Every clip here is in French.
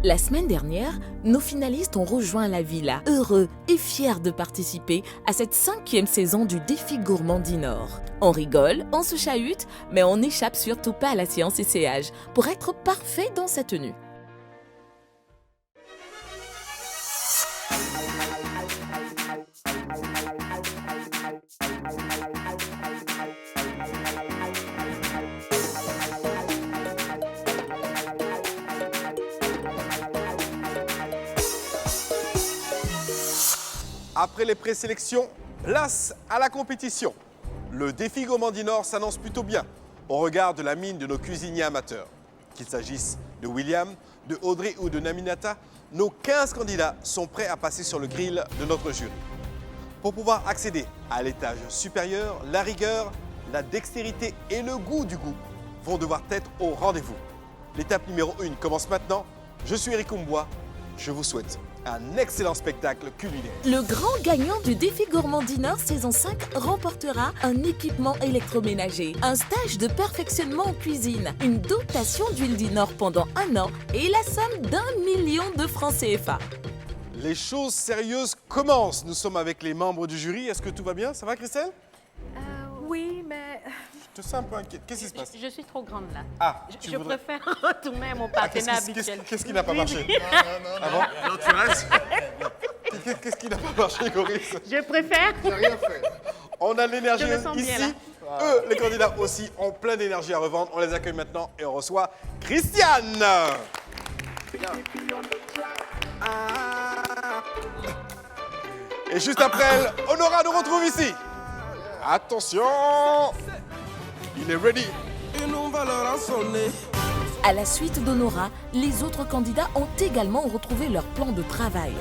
La semaine dernière, nos finalistes ont rejoint la villa, heureux et fiers de participer à cette 5e saison du défi gourmand d'Inor. On rigole, on se chahute, mais on n'échappe surtout pas à la science et CH pour être parfait dans sa tenue. Après les présélections, place à la compétition. Le défi gourmand d'Inor s'annonce plutôt bien au regard de la mine de nos cuisiniers amateurs. Qu'il s'agisse de William, de Audrey ou de Naminata, nos 15 candidats sont prêts à passer sur le grill de notre jury. Pour pouvoir accéder à l'étage supérieur, la rigueur, la dextérité et le goût du goût vont devoir être au rendez-vous. L'étape numéro 1 commence maintenant. Je suis Eric Umbois. Je vous souhaite un excellent spectacle culinaire. Le grand gagnant du défi gourmand d'Inor saison 5 remportera un équipement électroménager, un stage de perfectionnement en cuisine, une dotation d'huile d'Inor pendant 1 an et la somme d'1 million de francs CFA. Les choses sérieuses commencent. Nous sommes avec les membres du jury. Est-ce que tout va bien? Ça va, Christelle? Oui, mais Je te sens un peu inquiète. Qu'est-ce qui se passe? je suis trop grande là. Ah, Je préfère retourner à mon partenaire habituel. Qu'est-ce qui n'a pas marché? Ah bon? Non, tu restes? Qu'est-ce qui n'a pas marché, Coris? Je préfère. J'ai rien fait. On a de l'énergie Je me sens bien, ici. là. Eux, les candidats aussi, ont plein d'énergie à revendre. On les accueille maintenant et on reçoit Christiane. Et juste après elle, Honora nous retrouve ici. Attention, il est ready. À la suite d'Honora, les autres candidats ont également retrouvé leur plan de travail.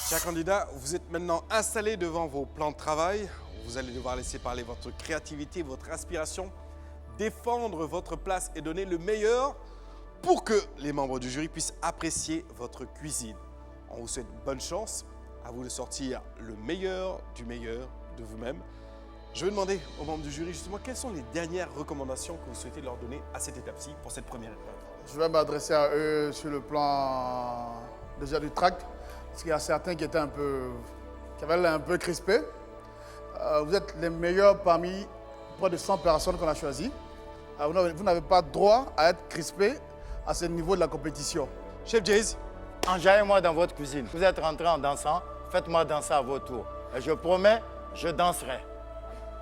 Chers candidats, vous êtes maintenant installés devant vos plans de travail. Vous allez devoir laisser parler votre créativité, votre inspiration, défendre votre place et donner le meilleur pour que les membres du jury puissent apprécier votre cuisine. On vous souhaite bonne chance, à vous de sortir le meilleur de vous-même. Je vais demander aux membres du jury justement quelles sont les dernières recommandations que vous souhaitez leur donner à cette étape-ci pour cette première épreuve. Je vais m'adresser à eux sur le plan déjà du tract, parce qu'il y a certains qui étaient qui avaient l'air un peu crispés. Vous êtes les meilleurs parmi près de 100 personnes qu'on a choisies. Vous n'avez pas droit à être crispé à ce niveau de la compétition. Chef Jayz, Enjaillez-moi dans votre cuisine. Vous êtes rentré en dansant, faites-moi danser à votre tour. Et je promets, je danserai.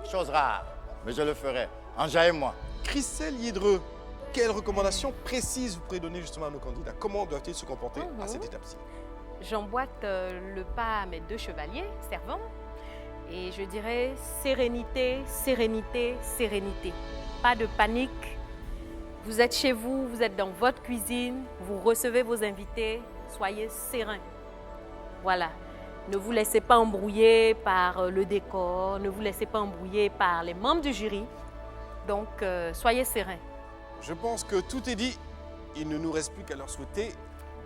Chose rare, mais je le ferai. Enjaillez-moi. Christelle Yedreux, quelles recommandations précises vous pourrez donner justement à nos candidats? Comment doivent-ils se comporter à cette étape-ci? J'emboîte le pas à mes 2 chevaliers servants et je dirais sérénité, sérénité, sérénité. Pas de panique. Vous êtes chez vous, vous êtes dans votre cuisine, vous recevez vos invités, soyez sereins. Voilà. Ne vous laissez pas embrouiller par le décor, ne vous laissez pas embrouiller par les membres du jury. Donc, soyez sereins. Je pense que tout est dit. Il ne nous reste plus qu'à leur souhaiter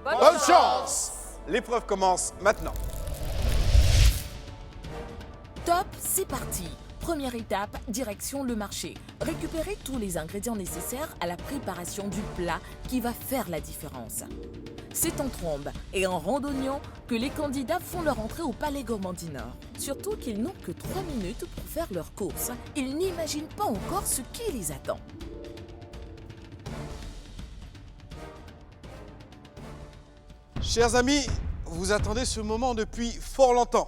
Bonne chance. L'épreuve commence maintenant. Top, c'est parti! Première étape, direction le marché. Récupérer tous les ingrédients nécessaires à la préparation du plat qui va faire la différence. C'est en trombe et en randonnion que les candidats font leur entrée au Palais Gourmand d'Inor. Surtout qu'ils n'ont que 3 minutes pour faire leurs courses. Ils n'imaginent pas encore ce qui les attend. Chers amis, vous attendez ce moment depuis fort longtemps.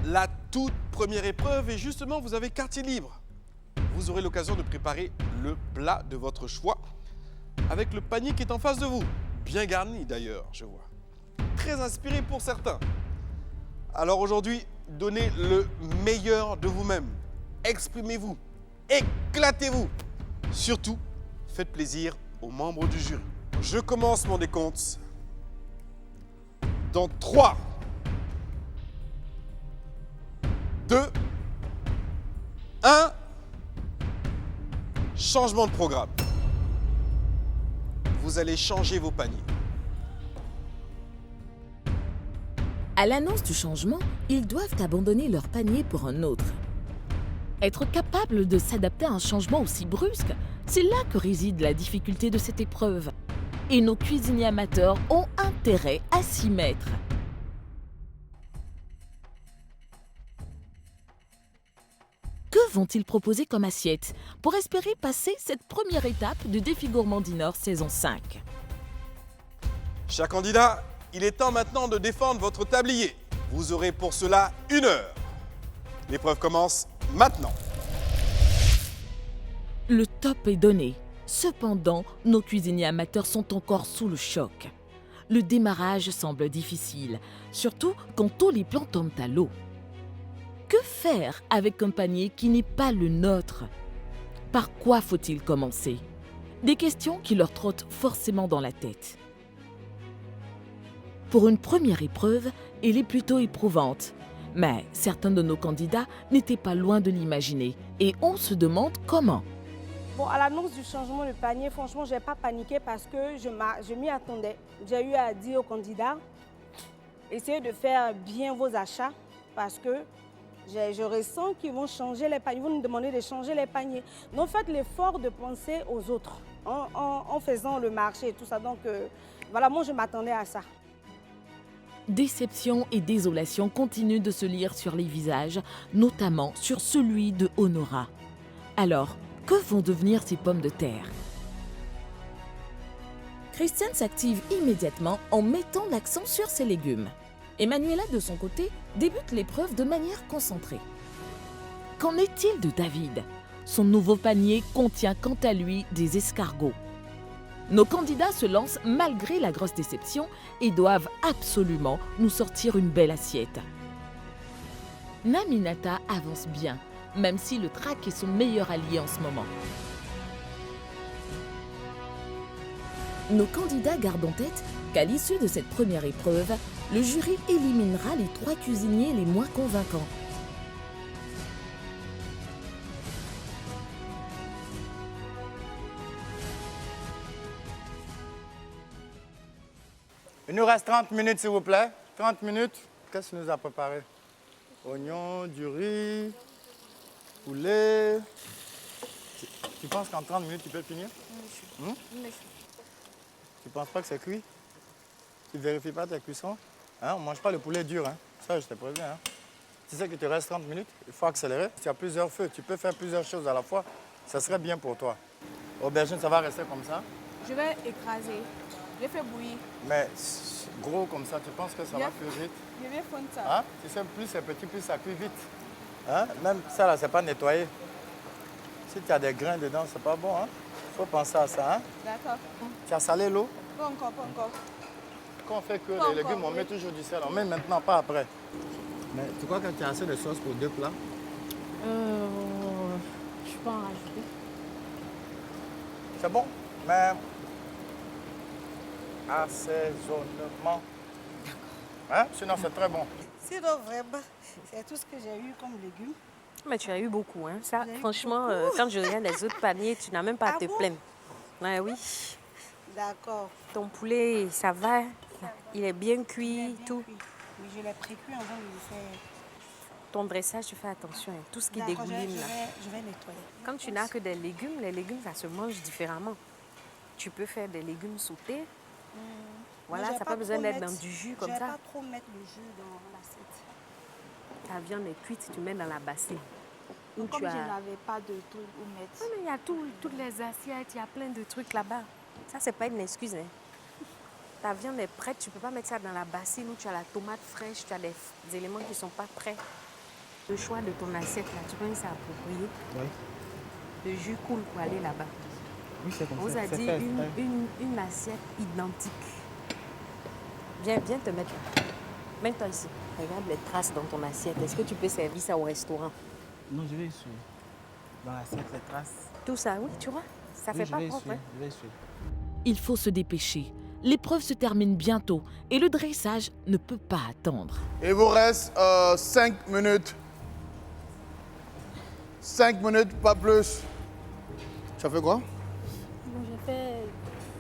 La toute première épreuve et justement, vous avez quartier libre. Vous aurez l'occasion de préparer le plat de votre choix avec le panier qui est en face de vous. Bien garni d'ailleurs, je vois. Très inspiré pour certains. Alors aujourd'hui, donnez le meilleur de vous-même. Exprimez-vous, éclatez-vous. Surtout, faites plaisir aux membres du jury. Je commence mon décompte dans 3, 2, 1. Changement de programme. Vous allez changer vos paniers. À l'annonce du changement, ils doivent abandonner leur panier pour un autre. Être capable de s'adapter à un changement aussi brusque, c'est là que réside la difficulté de cette épreuve. Et nos cuisiniers amateurs ont intérêt à s'y mettre. Que vont-ils proposer comme assiette pour espérer passer cette première étape du défi Gourmandinor saison 5? Chers candidats, il est temps maintenant de défendre votre tablier. Vous aurez pour cela 1 heure. L'épreuve commence maintenant. Le top est donné. Cependant, nos cuisiniers amateurs sont encore sous le choc. Le démarrage semble difficile, surtout quand tous les plans tombent à l'eau. Que faire avec un panier qui n'est pas le nôtre? Par quoi faut-il commencer? Des questions qui leur trottent forcément dans la tête. Pour une première épreuve, elle est plutôt éprouvante. Mais certains de nos candidats n'étaient pas loin de l'imaginer et on se demande comment. Bon, à l'annonce du changement de panier, franchement, je n'ai pas paniqué parce que je m'y attendais. J'ai eu à dire aux candidats, essayez de faire bien vos achats parce que je ressens qu'ils vont changer les paniers, ils vont nous demander de changer les paniers. Donc faites l'effort de penser aux autres en faisant le marché et tout ça. Donc voilà, moi je m'attendais à ça. Déception et désolation continuent de se lire sur les visages, notamment sur celui de Honora. Alors, que vont devenir ces pommes de terre? Christiane s'active immédiatement en mettant l'accent sur ses légumes. Emanuela, de son côté, débute l'épreuve de manière concentrée. Qu'en est-il de David? Son nouveau panier contient quant à lui des escargots. Nos candidats se lancent malgré la grosse déception et doivent absolument nous sortir une belle assiette. Naminata avance bien, même si le trac est son meilleur allié en ce moment. Nos candidats gardent en tête qu'à l'issue de cette première épreuve, le jury éliminera les 3 cuisiniers les moins convaincants. Il nous reste 30 minutes, s'il vous plaît. 30 minutes. Qu'est-ce que tu nous as préparé? Oignons, du riz, poulet. Tu penses qu'en 30 minutes, tu peux finir? Oui. Tu penses pas que c'est cuit? Tu ne vérifies pas ta cuisson? Hein? On ne mange pas le poulet dur. Hein? Ça, je te préviens. Hein? Tu sais qu'il te reste 30 minutes, il faut accélérer. Tu as plusieurs feux, tu peux faire plusieurs choses à la fois. Ça serait bien pour toi. Aubergine, ça va rester comme ça? Je vais écraser, je vais faire bouillir. Mais gros comme ça, tu penses que ça va plus vite? Je vais fondre ça. Hein? Tu sais, plus c'est petit, plus ça cuit vite. Hein? Même ça, là, c'est pas nettoyé. Si tu as des grains dedans, c'est pas bon. Hein? Faut penser à ça. Hein? D'accord. Tu as salé l'eau? Pas encore, pas encore. Quand on fait que Pas les légumes, encore, on met toujours du sel. On met maintenant, pas après. Mais tu crois que tu as assez de sauce pour 2 plats? Je peux en rajouter. C'est bon, mais assaisonnement. Hein? Sinon, c'est très bon. Sinon, vraiment, c'est tout ce que j'ai eu comme légumes. Mais tu as eu beaucoup, hein. Ça, J'ai eu franchement, quand je regarde les autres paniers, tu n'as même pas à te plaindre. Ouais, oui. D'accord. Ton poulet, ça va. Il est bien cuit, tout. Mais je l'ai pré-cuit avant de le faire. Ton dressage, tu fais attention. Hein. Tout ce qui D'accord, dégouline, là. je vais nettoyer. Quand tu n'as que des légumes, les légumes, ça se mange différemment. Tu peux faire des légumes sautés. Voilà, ça n'a pas besoin d'être dans du jus comme Je ne vais ça. pas trop mettre le jus dans l'assiette. Ta viande est cuite, tu mets dans la bassine. Où Comme tu as... je n'avais pas de truc où mettre. Oui, mais il y a toutes les assiettes, il y a plein de trucs là-bas. Ça, c'est pas une excuse. Hein. Ta viande est prête, tu ne peux pas mettre ça dans la bassine où tu as la tomate fraîche, tu as des éléments qui ne sont pas prêts. Le choix de ton assiette, là, tu peux c'est approprié. Oui. Le jus coule pour aller là-bas. Oui, c'est comme On vous ça. a C'est dit fait, une assiette identique. Viens te mettre là. Mets-toi ici. Regarde les traces dans ton assiette. Est-ce que tu peux servir ça au restaurant? Non, je vais essuyer. Dans l'assiette, les traces. Tout ça, oui, tu vois. Ça Oui, fait je pas vais propre. essuyer. Hein? Je vais essuyer. Il faut se dépêcher. L'épreuve se termine bientôt et le dressage ne peut pas attendre. Il vous reste 5 minutes. 5 minutes, pas plus. Tu as fait quoi? Bon, j'ai fait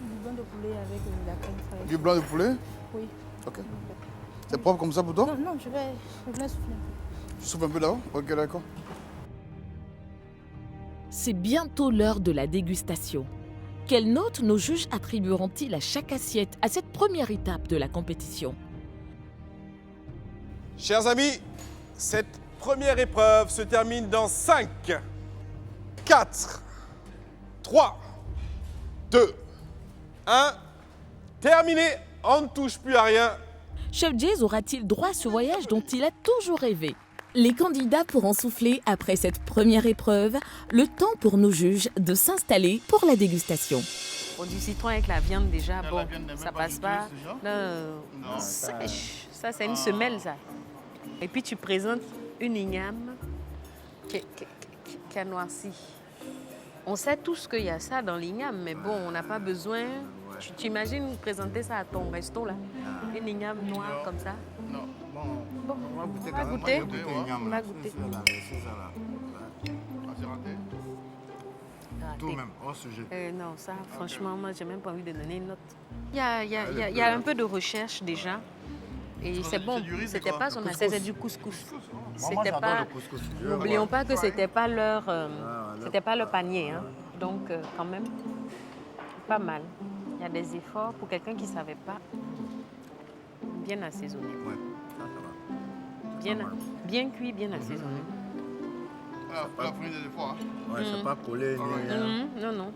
du blanc de poulet avec la crème fraîche. Du blanc de poulet? Oui. Ok. C'est propre comme ça pour toi? Non, non, je vais souffler un peu. Tu souffles un peu d'abord? Ok, d'accord. C'est bientôt l'heure de la dégustation. Quelle note nos juges attribueront-ils à chaque assiette à cette première étape de la compétition? Chers amis, cette première épreuve se termine dans 5, 4, 3, 2, 1. Terminé, on ne touche plus à rien. Chef Jayz aura-t-il droit à ce voyage dont il a toujours rêvé? Les candidats pourront souffler après cette première épreuve, le temps pour nos juges de s'installer pour la dégustation. Bon, du citron avec la viande déjà, La bon, viande n'est même ça pas passe du pas. tout, ce genre? Non, sèche. Ça, c'est une semelle, ça. Et puis tu présentes une igname qui a noirci. On sait tous qu'il y a ça dans l'igname, mais bon, on n'a pas besoin. Tu t'imagines présenter ça à ton resto, là? Une igname noire comme ça? Non, bon. Bon, On va goûter on va quand même. goûter. Moi, j'ai goûté igname, On va là. goûter. C'est ça, là, c'est ça, là. Ouais. C'est raté. Tout Raté. même, hors sujet. Non, ça, franchement, moi, j'ai même pas envie de donner une note. Il y a un peu de recherche déjà. Et c'est bon, du riz, c'est c'était quoi? pas son assiette, c'est du couscous. Moi, C'était j'adore pas. le couscous. N'oublions pas que c'était pas leur, c'était pas leur panier, hein. Donc quand même, pas mal. Il y a des efforts pour quelqu'un qui savait pas. Bien assaisonné, Ouais, ça va. bien, bien cuit, bien assaisonné. La prise des fois. Ouais, c'est pas collé ni rien. Non, non.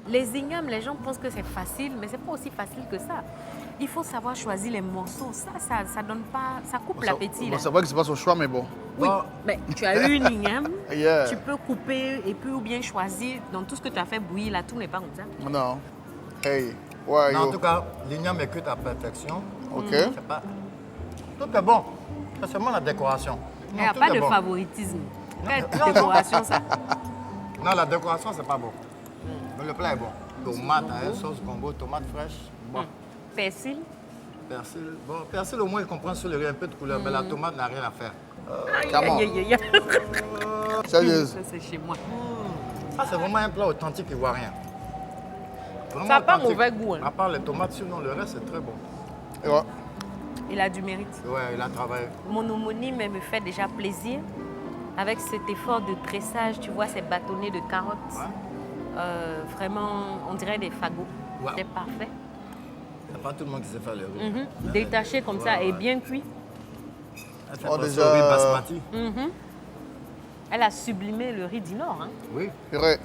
Les ignames, les gens pensent que c'est facile, mais c'est pas aussi facile que ça. Il faut savoir choisir les morceaux. Ça donne pas, ça coupe l'appétit. là. C'est vrai que c'est pas son choix, mais bon. Oui, mais tu as eu une igname, Yeah. tu peux couper et puis ou bien choisir dans tout ce que tu as fait bouillir là, tout n'est pas comme ça. Non. Hey, ouais, Mais en yo. tout cas, l'igname est cuite à perfection. Ok. C'est pas... Tout est bon. C'est seulement la décoration. Il n'y a tout pas est de bon. favoritisme. Quelle non. décoration ça? Non, la décoration, c'est pas bon. Mais le plat est bon. Tomate, hein, sauce gombo, tomate fraîche. Bon. Persil. Persil. Bon, persil, au moins, il comprend sur le riz un peu de couleur, mais la tomate n'a rien à faire. Come on. Aïe, aïe, aïe, aïe. Sérieuse. Ça, c'est chez moi. Ça, c'est vraiment un plat authentique ivoirien. Vraiment Ça n'a pas authentique. mauvais goût, hein. À part les tomates, sinon le reste, c'est très bon. Et ouais. Il a du mérite. Ouais, il a travaillé. Mon homonyme me fait déjà plaisir avec cet effort de tressage, tu vois, ces bâtonnets de carottes. Ouais. Vraiment, on dirait des fagots. Ouais. C'est parfait. Il n'y a pas tout le monde qui sait faire le riz. Détaché comme ça et bien cuit. Elle fait Oh, penser déjà- au riz basmati. Elle a sublimé le riz du Nord. Hein. Oui, Purée.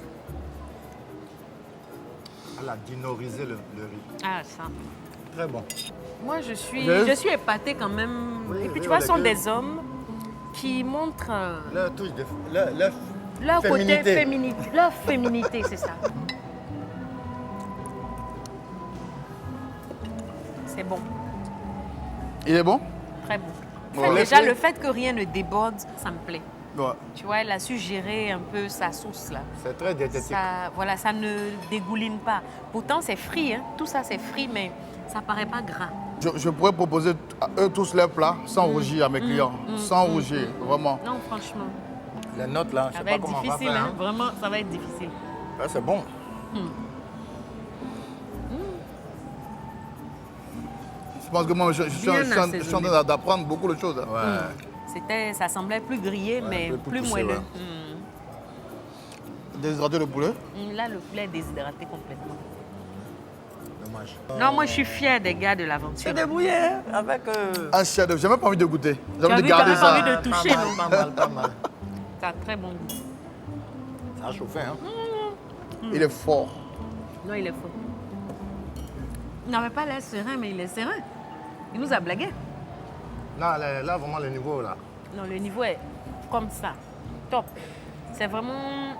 elle a dinorisé le riz. Ah, ça. Très bon. Moi, je suis épatée quand même. Oui, et puis, oui, tu vois, on ce est sont que- des hommes qui montrent Leur touche de... leur côté féminité. féminité. Leur féminité, c'est ça. C'est bon, Il est bon? très bon. Ouais. Fait, déjà, le fait que rien ne déborde, ça me plaît. Ouais. Tu vois, elle a su gérer un peu sa sauce là. C'est très diététique. Ça, voilà, ça ne dégouline pas. Pourtant, c'est frit, hein. Tout ça, c'est frit, mais ça paraît pas gras. Je pourrais proposer à eux tous leurs plats sans rougir à mes clients. Sans rougir, vraiment. Non, franchement, Les notes là, je ça sais va pas être comment on va difficile, faire. hein. Vraiment, ça va être difficile. Ah, c'est bon. Je pense que moi, je suis en train d'apprendre beaucoup de choses. Ouais. Ça semblait plus grillé, mais plus plus poussé, moelleux. ouais. Déshydrater le poulet. Là, le poulet est déshydraté complètement. Dommage. Non, moi, je suis fière des gars de l'aventure. C'est débrouillé hein, avec... Un chef d'œuvre. J'ai même pas envie de goûter. J'ai Tu as envie de vu, garder t'as même ça. envie de toucher, non? Pas mal, pas mal. Ça a très bon goût. Ça a chauffé, hein. Il est fort. Non, il est faux. Il n'avait pas l'air serein, mais il est serein. Il nous a blagué. Là, là, vraiment, le niveau, là. Non, le niveau est comme ça. Top. C'est vraiment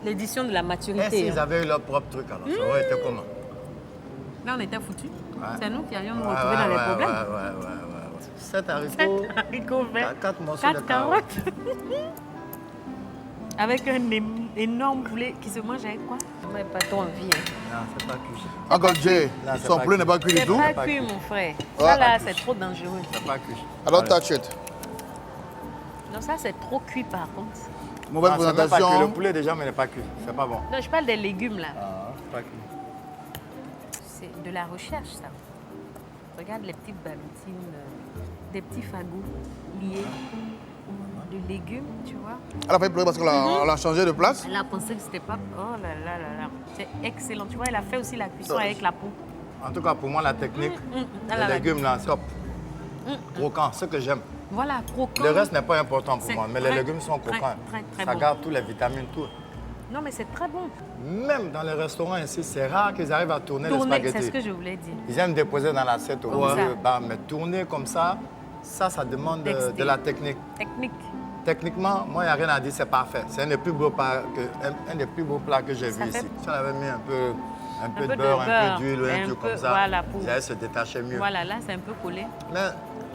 l'édition de la Et maturité. s'ils hein. avaient eu leur propre truc, alors, ça aurait été comment? Là, on était foutus. Ouais. C'est nous qui allions nous Ouais, retrouver dans les ouais, problèmes. ouais. 7 haricots, 7 haricots verts, 4 morceaux 4 de carottes. carottes. Avec un énorme poulet qui se mange avec quoi? Mais pas trop envie. Hein. Non, c'est pas cuit. Encore Jay, Là, c'est son pas poulet n'est pas cuit du C'est tout. pas pas cuit, cuit. mon frère. Ouais. Ça, là, Pas c'est cuit. trop dangereux. C'est pas cuit. Alors Allez. touch it. Non, ça c'est trop cuit par contre. Mauvaise Non, c'est même pas présentation. cuit. Le poulet déjà, mais il n'est pas cuit. C'est pas bon. Non, je parle des légumes là. Ah, c'est pas cuit. C'est de la recherche ça. Regarde les petites ballotines, des petits fagots liés de légumes, tu vois. Elle a fait pleurer parce qu'elle a changé de place. Elle a pensé que c'était pas... Oh là là là là. C'est excellent. Tu vois, elle a fait aussi la cuisson avec la peau. En tout cas, pour moi, la technique, Ah là les là. légumes là, c'est top. Croquant, ce que j'aime. Voilà, croquant. Le reste n'est pas important pour C'est moi, mais les très, légumes sont très, croquants. très Ça bon. garde toutes les vitamines, tout. Non, mais c'est très bon. Même dans les restaurants ici, c'est rare qu'ils arrivent à tourner les Tourner, spaghettis. c'est ce que je voulais dire. Ils aiment déposer dans l'assiette au Comme ça. milieu, bah, mais tourner comme ça demande Dexter. de la technique. Technique. Techniquement, moi, il n'y a rien à dire, c'est parfait. C'est un des plus beaux plats que j'ai Ça vu fait- ici. Si on avait mis un peu peu de de beurre, un beurre, peu d'huile, et un un truc peu- comme ça, voilà, pour- ça allait se détacher mieux. Voilà, là, c'est un peu collé. Mais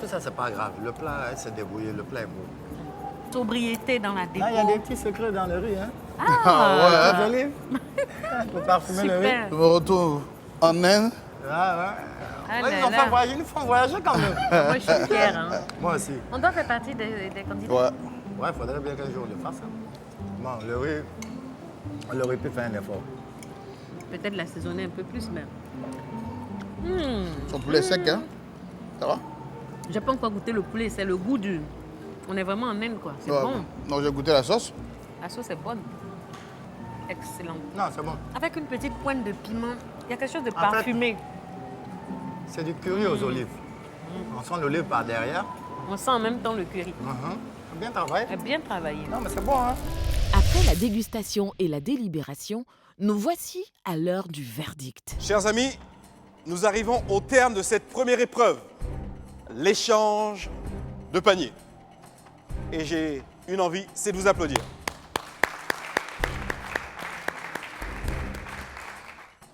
tout ça, c'est pas grave. Le plat, elle s'est débrouillée. Le plat est beau. Sobriété dans la déco. Là, il y a des petits secrets dans le riz. Hein? Ah, Vous allez pour parfumer le riz. super. Je me retrouve en Inde. Ah, Ah ouais. là Ils ont là. fait voyager, ils nous font voyager quand même. Moi, je suis fière. Hein. Moi aussi. On doit faire partie des candidats. Ouais. Ouais, il faudrait bien qu'un jour on le fasse. Hein. Bon, le riz peut faire un effort. Peut-être l'assaisonner un peu plus, mais... Son poulet sec, hein. Ça va? J'ai pas encore goûté le poulet, c'est le goût du... On est vraiment en Inde, quoi. C'est Ouais. bon. Non, j'ai goûté la sauce. La sauce est bonne. Excellente. Non, c'est bon. Avec une petite pointe de piment. Il y a quelque chose de fait- parfumé. C'est du curry aux olives. On sent l'olive par derrière. On sent en même temps le curry. Bien travaillé. Bien travaillé. Non, mais c'est bon, hein. Après la dégustation et la délibération, nous voici à l'heure du verdict. Chers amis, nous arrivons au terme de cette première épreuve, l'échange de paniers. Et j'ai une envie, c'est de vous applaudir.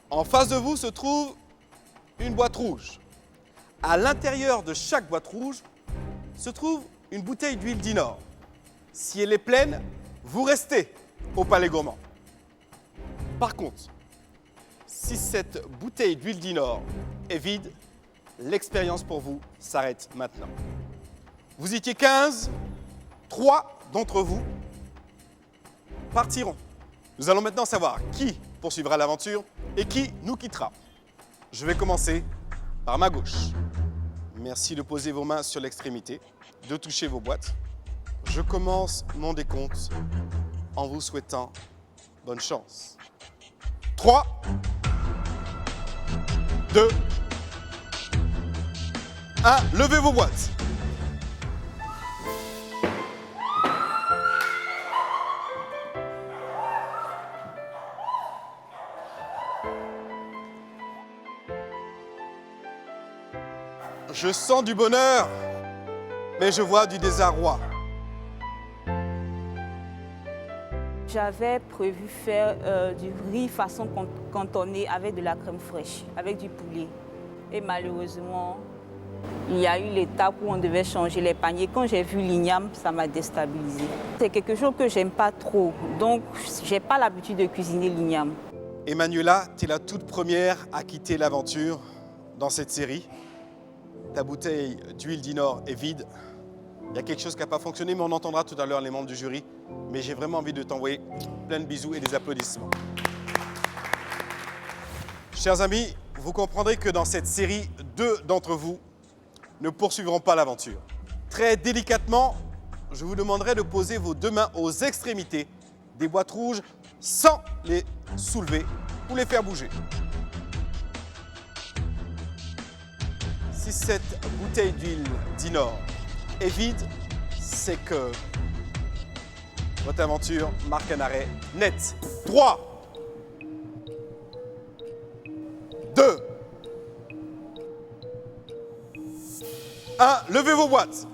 En face de vous se trouve une boîte rouge. À l'intérieur de chaque boîte rouge se trouve une bouteille d'huile d'Inor. Si elle est pleine, vous restez au Palais Gourmand. Par contre, si cette bouteille d'huile d'Inor est vide, l'expérience pour vous s'arrête maintenant. Vous étiez 15, 3 d'entre vous partiront. Nous allons maintenant savoir qui poursuivra l'aventure et qui nous quittera. Je vais commencer par ma gauche. Merci de poser vos mains sur l'extrémité, de toucher vos boîtes. Je commence mon décompte en vous souhaitant bonne chance. 3, 2, 1, levez vos boîtes. Je sens du bonheur, mais je vois du désarroi. J'avais prévu faire du riz façon cantonnée avec de la crème fraîche, avec du poulet. Et malheureusement, il y a eu l'étape où on devait changer les paniers. Quand j'ai vu l'igname, ça m'a déstabilisée. C'est quelque chose que j'aime pas trop, donc j'ai pas l'habitude de cuisiner l'igname. Emmanuela, tu es la toute première à quitter l'aventure dans cette série. Ta bouteille d'huile d'Inor est vide. Il y a quelque chose qui n'a pas fonctionné, mais on entendra tout à l'heure les membres du jury. Mais j'ai vraiment envie de t'envoyer plein de bisous et des applaudissements. Chers amis, vous comprendrez que dans cette série, 2 d'entre vous ne poursuivront pas l'aventure. Très délicatement, je vous demanderai de poser vos 2 mains aux extrémités des boîtes rouges sans les soulever ou les faire bouger. Si cette bouteille d'huile d'Inor est vide, c'est que votre aventure marque un arrêt net. 3, 2, 1, levez vos boîtes.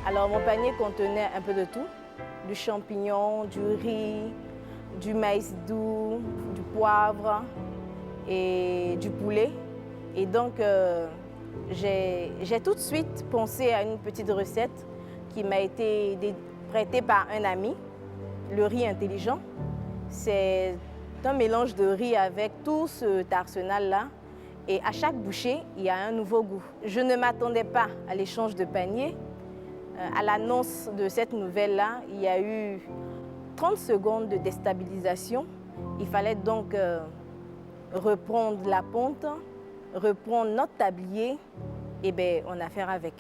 Alors mon panier contenait un peu de tout, du champignon, du riz, du maïs doux, du poivre et du poulet. Et donc j'ai tout de suite pensé à une petite recette qui m'a été prêtée par un ami, le riz intelligent. C'est C'est un mélange de riz avec tout cet arsenal-là. Et à chaque bouchée, il y a un nouveau goût. Je ne m'attendais pas à l'échange de panier. À l'annonce de cette nouvelle-là, il y a eu 30 secondes de déstabilisation. Il fallait donc reprendre la ponte, reprendre notre tablier, et bien, on a fait avec.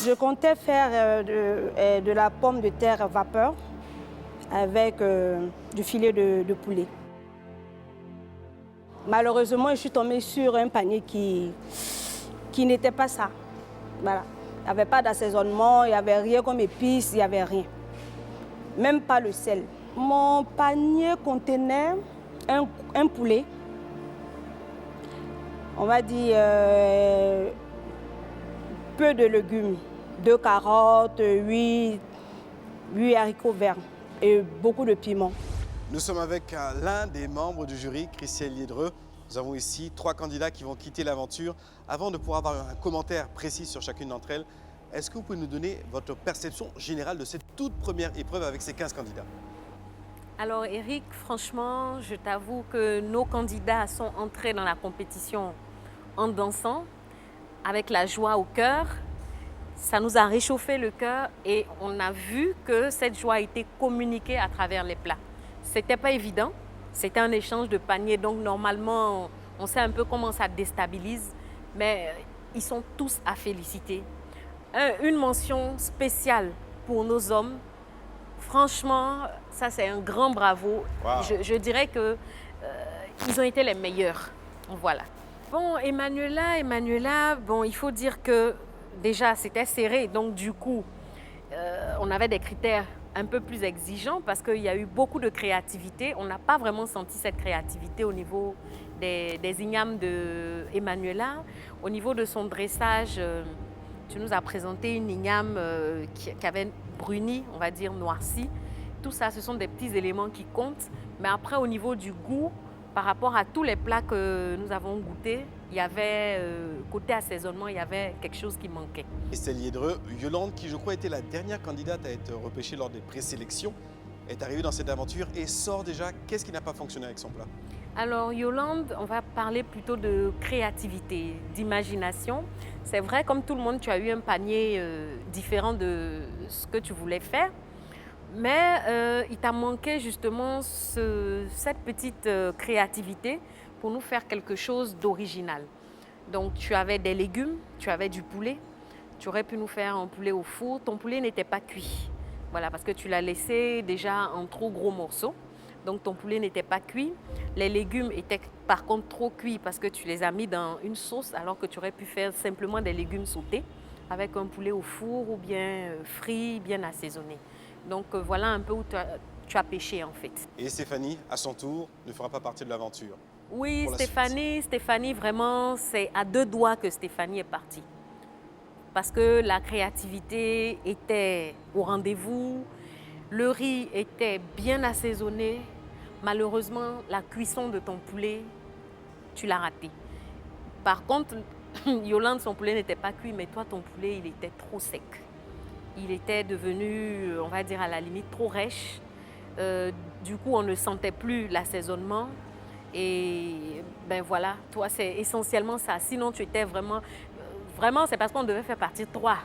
Je comptais faire de la pomme de terre vapeur avec du filet de poulet. Malheureusement, je suis tombée sur un panier qui n'était pas ça. Voilà. Il n'y avait pas d'assaisonnement, il n'y avait rien comme épices, il n'y avait rien. Même pas le sel. Mon panier contenait un poulet, on va dire peu de légumes, 2 carottes, 8 haricots verts et beaucoup de piments. Nous sommes avec l'un des membres du jury, Christelle Liédreux. Nous avons ici 3 candidats qui vont quitter l'aventure. Avant de pouvoir avoir un commentaire précis sur chacune d'entre elles, est-ce que vous pouvez nous donner votre perception générale de cette toute première épreuve avec ces 15 candidats? Alors Eric, franchement, je t'avoue que nos candidats sont entrés dans la compétition en dansant, avec la joie au cœur. Ça nous a réchauffé le cœur et on a vu que cette joie a été communiquée à travers les plats. C'était pas évident, c'était un échange de paniers, donc normalement, on sait un peu comment ça déstabilise, mais ils sont tous à féliciter. Une mention spéciale pour nos hommes. Franchement, ça c'est un grand bravo. Wow. Je dirais que ils ont été les meilleurs. Voilà. Bon, Emmanuela, bon, il faut dire que déjà c'était serré, donc du coup, on avait des critères un peu plus exigeants parce qu'il y a eu beaucoup de créativité. On n'a pas vraiment senti cette créativité au niveau des ignames d'Emmanuela. Au niveau de son dressage, tu nous as présenté une igname qui avait bruni, on va dire noirci. Tout ça, ce sont des petits éléments qui comptent. Mais après, au niveau du goût, par rapport à tous les plats que nous avons goûtés, il y avait, côté assaisonnement, il y avait quelque chose qui manquait. Christelle Liédreux, Yolande, qui je crois était la dernière candidate à être repêchée lors des présélections, est arrivée dans cette aventure et sort déjà. Qu'est-ce qui n'a pas fonctionné avec son plat? Alors Yolande, on va parler plutôt de créativité, d'imagination. C'est vrai, comme tout le monde, tu as eu un panier différent de ce que tu voulais faire. Mais il t'a manqué justement cette petite créativité pour nous faire quelque chose d'original. Donc tu avais des légumes, tu avais du poulet, tu aurais pu nous faire un poulet au four. Ton poulet n'était pas cuit, voilà, parce que tu l'as laissé déjà en trop gros morceaux. Donc ton poulet n'était pas cuit. Les légumes étaient par contre trop cuits parce que tu les as mis dans une sauce alors que tu aurais pu faire simplement des légumes sautés avec un poulet au four ou bien frit, bien assaisonné. Donc voilà un peu où tu as pêché en fait. Et Stéphanie, à son tour, ne fera pas partie de l'aventure. Oui, Stéphanie, vraiment, c'est à 2 doigts que Stéphanie est partie. Parce que la créativité était au rendez-vous, le riz était bien assaisonné. Malheureusement, la cuisson de ton poulet, tu l'as raté. Par contre, Yolande, son poulet n'était pas cuit, mais toi, ton poulet, il était trop sec. Il était devenu, on va dire, à la limite, trop rêche. Du coup, on ne sentait plus l'assaisonnement. Et ben voilà, toi, c'est essentiellement ça. Sinon, tu étais vraiment c'est parce qu'on devait faire partie 3.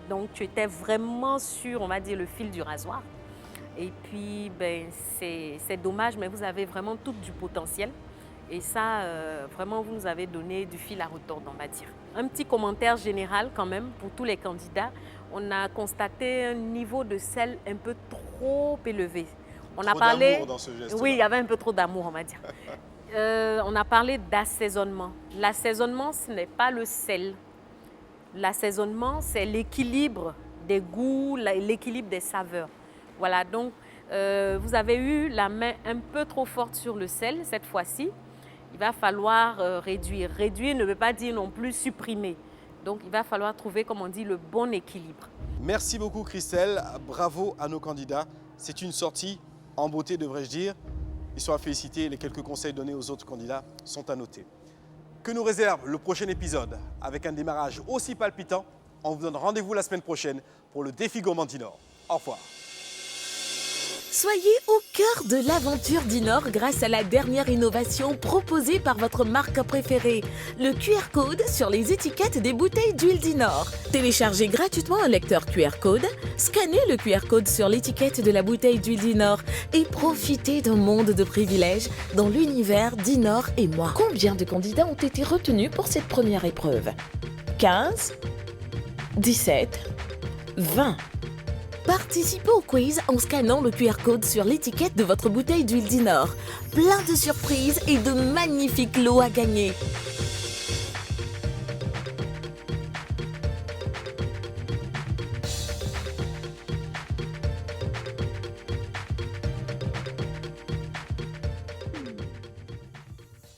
Donc, tu étais vraiment sur, on va dire, le fil du rasoir. Et puis, ben, c'est dommage, mais vous avez vraiment tout du potentiel. Et ça, vraiment, vous nous avez donné du fil à retordre, on va dire. Un petit commentaire général quand même pour tous les candidats. On a constaté un niveau de sel un peu trop élevé. On a parlé d'amour dans ce geste-là. Oui, il y avait un peu trop d'amour, on va dire. On a parlé d'assaisonnement. L'assaisonnement, ce n'est pas le sel. L'assaisonnement, c'est l'équilibre des goûts, l'équilibre des saveurs. Voilà, donc vous avez eu la main un peu trop forte sur le sel cette fois-ci. Il va falloir réduire. Réduire ne veut pas dire non plus supprimer. Donc, il va falloir trouver, comme on dit, le bon équilibre. Merci beaucoup, Christelle. Bravo à nos candidats. C'est une sortie en beauté, devrais-je dire. Ils sont à féliciter. Les quelques conseils donnés aux autres candidats sont à noter. Que nous réserve le prochain épisode avec un démarrage aussi palpitant? On vous donne rendez-vous la semaine prochaine pour le défi Gourmand du Nord. Au revoir. Soyez au cœur de l'aventure Dinor grâce à la dernière innovation proposée par votre marque préférée, le QR code sur les étiquettes des bouteilles d'huile Dinor. Téléchargez gratuitement un lecteur QR code, scannez le QR code sur l'étiquette de la bouteille d'huile Dinor et profitez d'un monde de privilèges dans l'univers Dinor et moi. Combien de candidats ont été retenus pour cette première épreuve? 15, 17, 20. Participez au quiz en scannant le QR code sur l'étiquette de votre bouteille d'huile Dinor. Plein de surprises et de magnifiques lots à gagner.